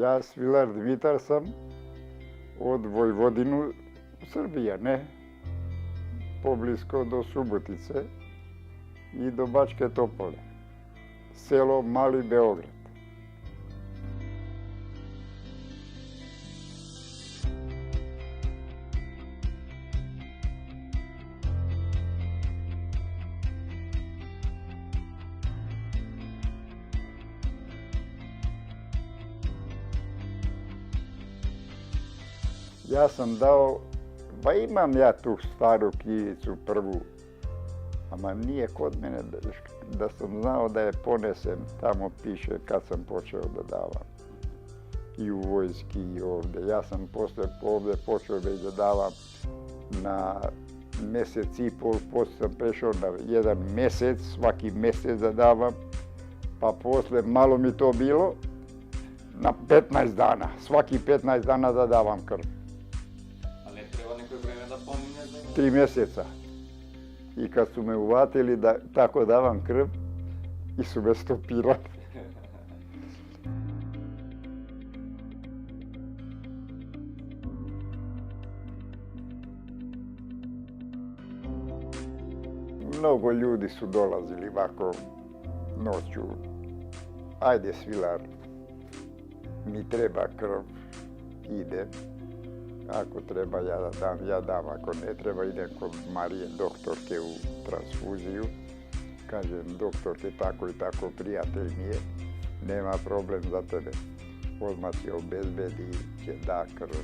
Ja svilar Dimitar sam od Vojvodinu, Srbija, ne? Poblisko do Subotice i do Bačke Topole. Selo Mali Beograd. Ja sam dao, pa imam ja tu staru knjižicu prvu, ama nije kod mene da sam znao da je ponesem, tamo piše kad sam počeo da davam. I u vojski i ovde. Ja sam posle ovde počeo već da davam na mesec i pol, posle sam prešao na jedan mesec, svaki mesec da davam, pa posle malo mi to bilo, na 15 dana, svaki 15 dana da davam krv. 3 mjeseca. I kad su me uvatili da tako davam krv, i su me stopirali. Mnogo ljudi su dolazili ovako noću. Ajde svilar, mi treba krv, ide. Ako treba ja da dam, ja dam. Ako ne treba, idem kod Marije, doktorke u transfuziju. Kažem, doktorke, tako i tako, prijatelj mi je, nema problem za tebe. Odmah se obezbedi, će da krv.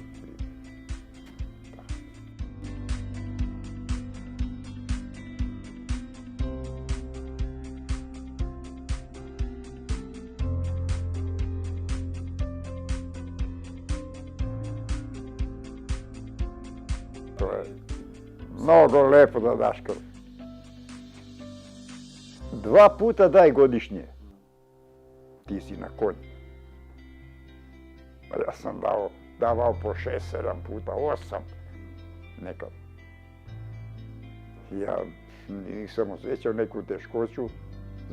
To je mnogo lepo da daš krv. 2 puta daj godišnje. Ti si na konju. Ja sam davao po 6, 7 puta, 8 nekad. Ja nisam osjećao neku teškoću.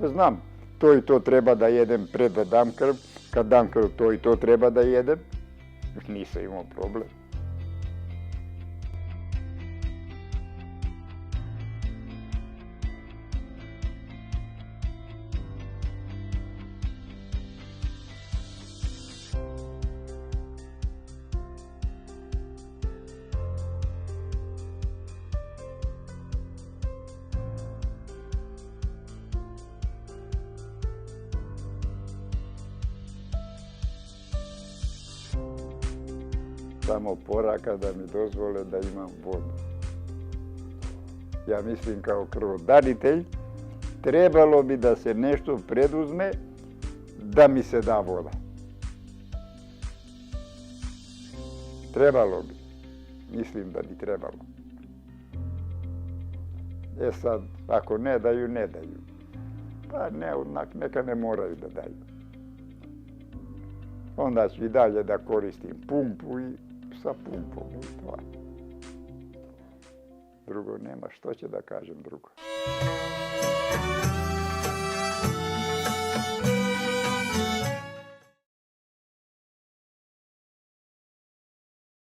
Znam, to i to treba da jedem pred da dam krv. Kad dam krv, to i to treba da jedem. Nisam imao problem. Samo poraka da mi dozvole da imam vodu. Ja mislim kao krvodaritelj, trebalo bi da se nešto preduzme da mi se da voda. Trebalo bi. Mislim da bi trebalo. E sad, ako ne daju, ne daju. Pa neka ne moraju da daju. Onda ću i dalje da koristim pumpu i sa pumpom. Drugo nema, što će da kažem drugo.